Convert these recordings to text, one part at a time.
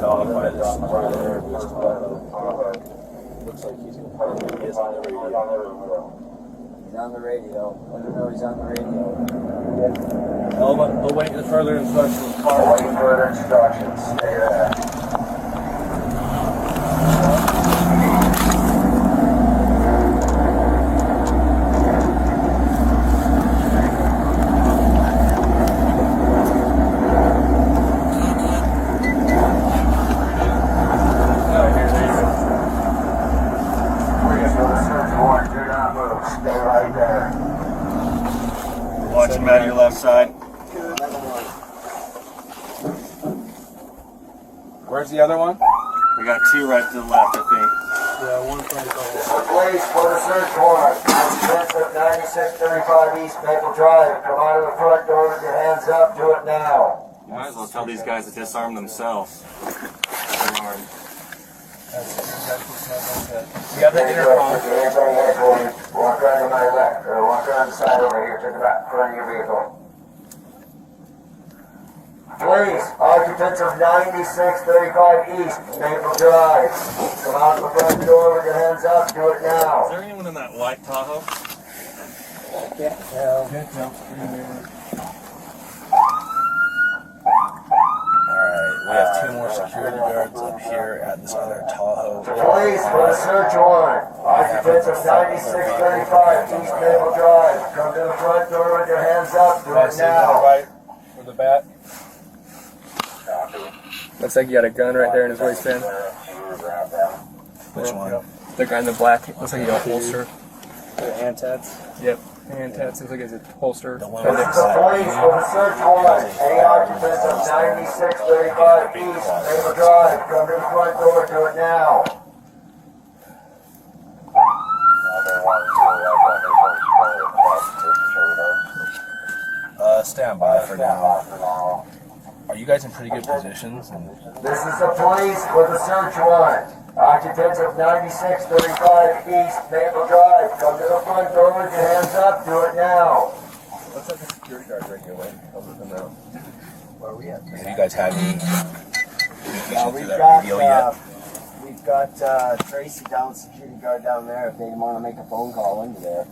dog by this right there. Looks like he is on the radio. He's on the radio. Let him know he's on the radio. They'll wait for further instructions. Waiting further instructions. Stay there. Watch him out of your left side. Where's the other one? We got two right to the left, I think. Yeah, one front door. Police for the search warrant. Occupants of 9635 East Maple Drive. Come out of the front door with your hands up. Do it now. You might as well tell these guys to disarm themselves. They're armed. You got the intercom. Walk around to my left, or walk around the side over here to the back front of your vehicle. Please, occupants of 9635 East Maple Drive, come out the front door with your hands up. Do it now. Is there anyone in that white Tahoe? Can't tell. Alright, we have two more security guards up here at this other Tahoe. Police for the search warrant. Occupants of 9635 East Maple Drive, come to the front door with your hands up. Do it now. Right for the bat. Looks like you got a gun right there in his waistband. Which one? The guy in the black. Looks like he got a holster. The hand tats. Yep. Hand tats. Looks like it's a holster. The one This is the police for the search warrant. Any occupants of 9635 East Maple Drive, come to the front door. Do it now. Stand by for now. Are you guys in pretty good positions? This is the police for the search warrant. Occupants of 9635 East Maple Drive, come to the front door with your hands up. Do it now. Looks like the security guards right here, Wayne. I'll let them know. Where are we at? Have you guys had any communication through We've that got, radio yet? we've got Tracy down, security guard down there, if they want to make a phone call into there.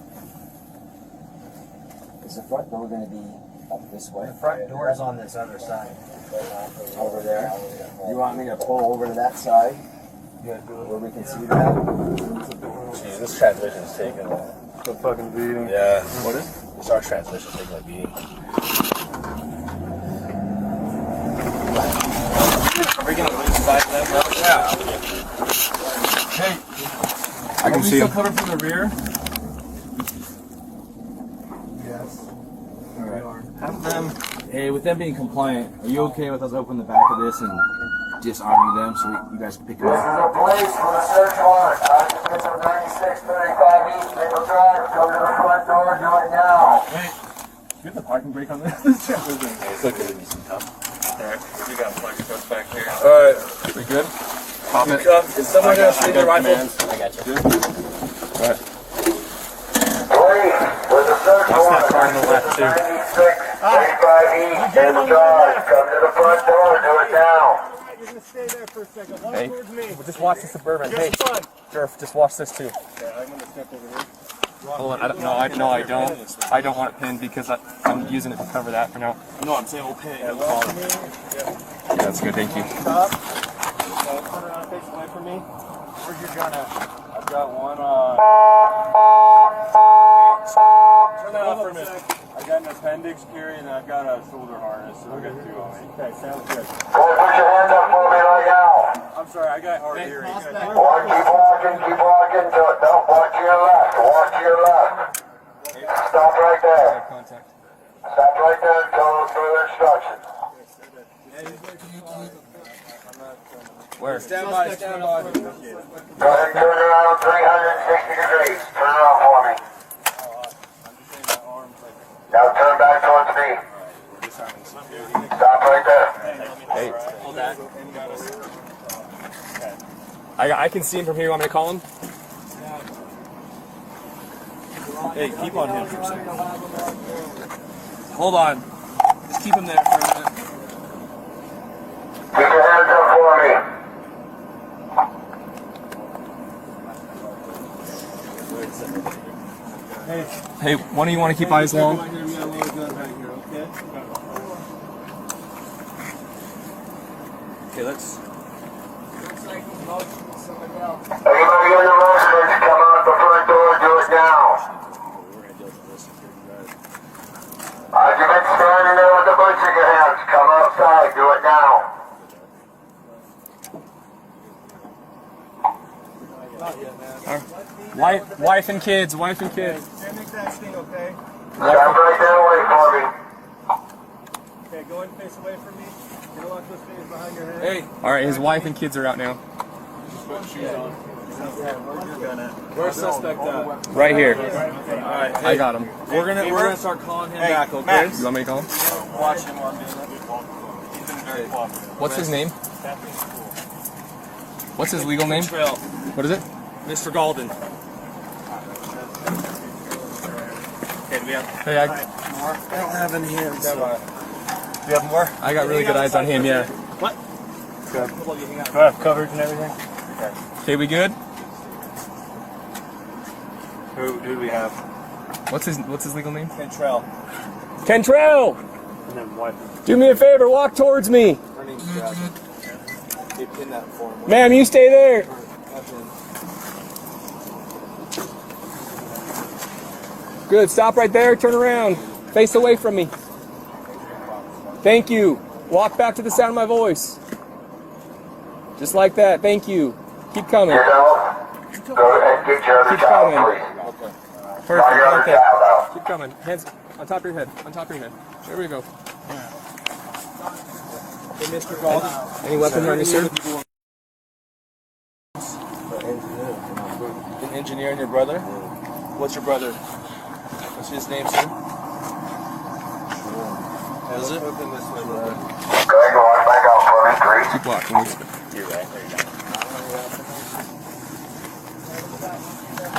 Is the front door going to be up this way? The front door is on this other side. Over there? You want me to pull over to that side? Where we can see that? Jeez, this transmission's taking a fucking beating. Yeah. What is? This our transmission's taking a beating. Are we gonna lose sight of them? Yeah. Hey, I can see still him. covered from the rear? Yes. Have them. Hey, with them being compliant, are you okay with us opening the back of this and disarming them so you guys can pick it This up? is the police for the search warrant. Occupants of 9635 East Maple Drive, come to the front door. Do it now. Wait, you have the parking brake on this? It's looking to be some tough. Alright, we got flex coats back here. Alright, we good? Pop it. Is someone gonna shoot their rifle? I got you. Alright. Police for the search warrant. car on the left, too. 9635 East Maple Drive, come to the front door. Do it now. You're going to stay there for a second. Walk Hey, towards me. just watch the Suburban. Hey, Just fun. Jerf, just watch this too. Okay, I'm going to step over here. Hold on, I don't. I don't want it pinned because I'm using it to cover that for now. No, I'm saying we'll pay it. Yeah, that's good. Thank you. Stop. Turn around and face away from me. Where's your gun at? I've got one turn that off for a minute. I got an appendix carry and I've got a shoulder harness, so I've got two on me. Okay, sounds good. Go put your hands up for me right now. I'm sorry, I got hard hearing. Keep walking. Don't walk to your left. Walk to your left. Stop right there. Contact. Stop right there until further instructions. Where? Stand by. Go ahead and turn around 360 degrees. Turn around for me. Now turn back towards me. Stop right there. Hey. Hold that. I can see him from here. You want me to call him? Hey, keep on him for a second. Hold on. Just keep him there for a minute. Keep your hands up for me. Hey, one of you want to keep eyes long? Okay, let's. Everybody in the residence, come out the front door and do it now. You've been standing there with the butts in your hands. Come outside, do it now. Wife and kids, wife and kids. Stand the exact thing, okay? Stand right there and wait for me. Okay, go ahead and face away from me. Get a lock those fingers behind your head. Hey. All right, his wife and kids are out now. Put shoes on. Where's suspect at? Right here. Alright, I got him. we're gonna start calling him back, okay? Max. You want me to call him? Watch him on me. He's been very cooperative. What's his name? What's his legal name? Trail. What is it? Mr. Golden. Okay, do we have Hey, I don't have any here. Do you have more? got really good eyes on him. Yeah. What? Do I have coverage and everything? Okay, we good? Who do we have? What's his legal name? Cantrell. Cantrell, And then wife. do me a favor. Walk towards me. Her name's Jasmine. They pinned that for him. Ma'am, you stay there. Good. Stop right there. Turn around. Face away from me. Thank you. Walk back to the sound of my voice. Just like that. Thank you. Keep coming. Yourself, go and get your other Keep child, coming. please. Perfect. Not your other Okay. child out. Keep coming. Hands on top of your head. On top of your head. There we go. Hey, Mr. Golden. Any weapons on you, sir? An engineer and your brother? What's your brother? What's his name, sir? Is it? Go ahead and walk back out for me, please. Keep walking. You're right.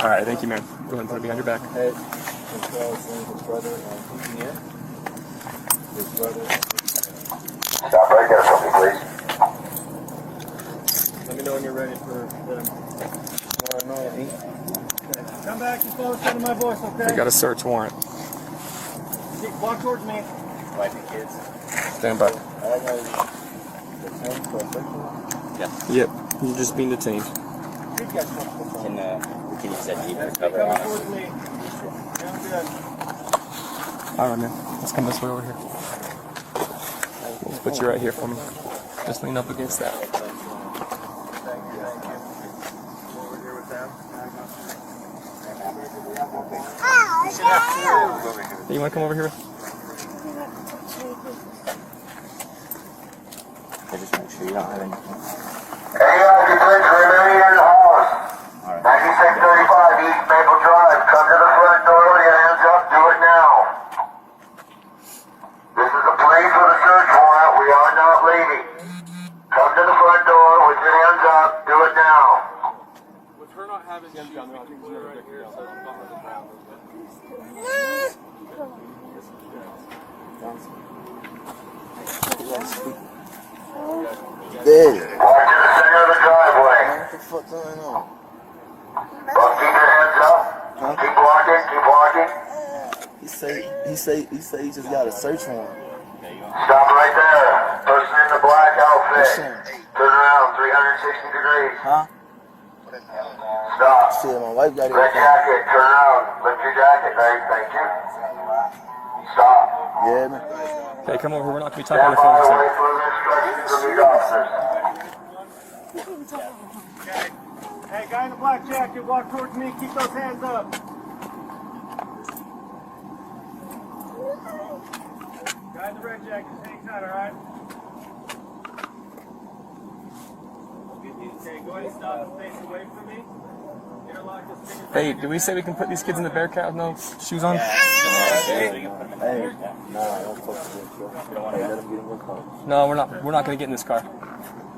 All right. Thank you, man. Go ahead and put it behind your back. His brother and engineer. His brother. Stop right there for me, please. Let me know when you're ready for them. Come back and follow the sound of my voice, okay? We got a search warrant. Walk towards me. Wife and kids. Stand by. Yeah. Yep. You're just being detained. Can you send me the cover Come on towards me. Sound good. All right, man. Let's come this way over here. Let's put you right here for me. Just lean up against that. Thank you. Over here with them. Hey, you want to come over here? I just make sure you don't have any. Any occupants remaining in the house? 9635 East Maple Drive. Come to the front door with your hands up. Do it now. This is the police with a search warrant. We are not leaving. Come to the front door with your hands up. Do it now. With her not having shoes, we can put her right here so it's not on the ground. Walk to the center of the driveway. What the fuck going on? Both keep your hands up. Keep walking. Keep walking. He say he just got a search warrant. Stop right there. Person in the black outfit. Turn around 360 degrees. Huh? Stop. Shit, my wife got it. Red jacket, turn around. Lift your jacket, babe. Thank you. Stop. Yeah, man. Okay, come over. We're not going to be talking on Stand the phone. by, So. wait for the instructions from these officers. Hey, guy in the black jacket, walk towards me. Keep those hands up. Guy in the red jacket, hang tight, alright? Okay, go ahead and stop and face away from me. Interlock those fingers. Hey, did we say we can put these kids in the Bearcat with no shoes on? Hey, nah, don't fuck with this, bro. Hey, let him get in your car. No, we're not. We're not going to get in this car.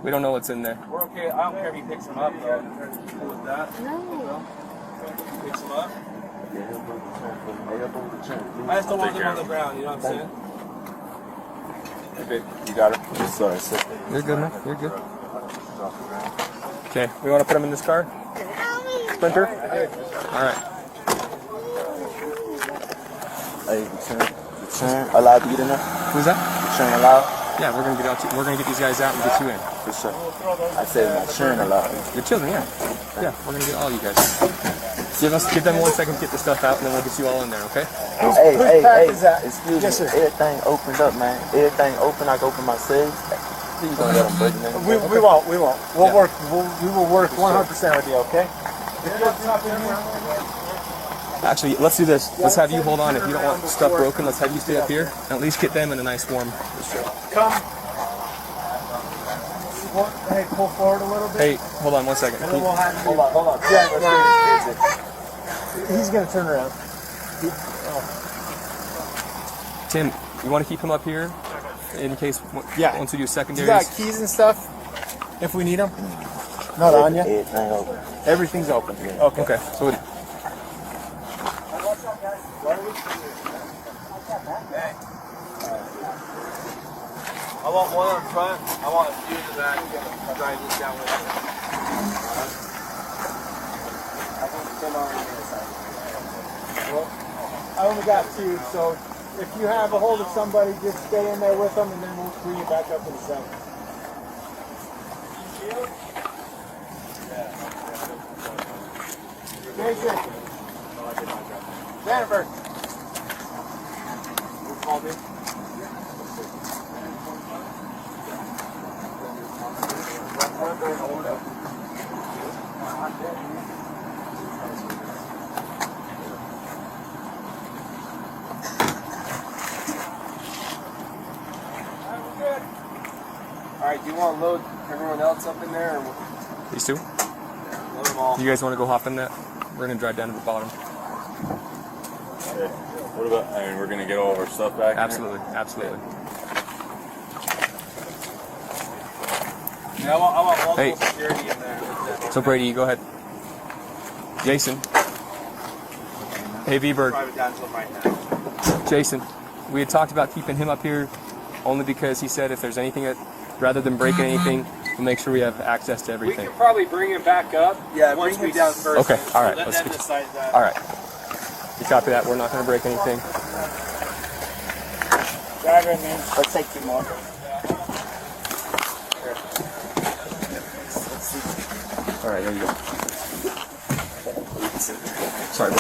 We don't know what's in there. We're okay. I don't care if he picks him up, though. Cool with that? No. Picks him up. Yeah, he'll move the chain for me. Hey, up over the chain. I just don't want him on the ground, you know what I'm saying? You got it. Yes, sir. Yes, sir. You're good, man. You're good. Okay, we want to put them in this car? Sprinter? All right. Hey, the churn allowed to get in there? Who's that? The churn allowed? Yeah, we're gonna get out. We're gonna get these guys out and get you in. For sure. I said my churn allowed. Your children, yeah. Yeah, we're gonna get all you guys. Give them 1 second to get the stuff out, and then we'll get you all in there, okay? Hey, excuse me. Everything opened up, man. Everything open. I can open my safe. Please don't let them break it. We won't. We will work 100% with you, okay? Actually, let's do this. Let's have you hold on. If you don't want stuff broken, let's have you stay up here and at least get them in a nice warm. Come. Hey, pull forward a little bit. Hey, hold on 1 second. Hold on. He's gonna turn around. Tim, you want to keep him up here in case once we do You secondaries? got keys and stuff if we need them? Not on you? Everything open. Everything's open. Okay. Okay. So I want one up front. I want a few in the back. Drive this down with Well, I only got two, so if you have a hold of somebody, just stay in there with them, and then we'll bring you back up in a second. Jason. Jennifer. Call me. Alright, do you want to load everyone else up in there? Or these two. load them all? You guys want to go hop in that? We're gonna drive down to the bottom. Okay. What about? I mean, we're gonna get all of our stuff back. Absolutely, absolutely. Yeah, I want multiple Hey. security in there. So Brady, go ahead. Jason. Hey, V-Bird. Private down until right now. Jason, we had talked about keeping him up here only because he said if there's anything that, rather than breaking anything, we'll make sure we have access to We everything. could probably bring him back up once we down first. Okay, all right, Let let's them get- decide that. All right. You copy that? We're not going to break anything. Drive in, man. Let's take two more. All right, there you go. Sorry.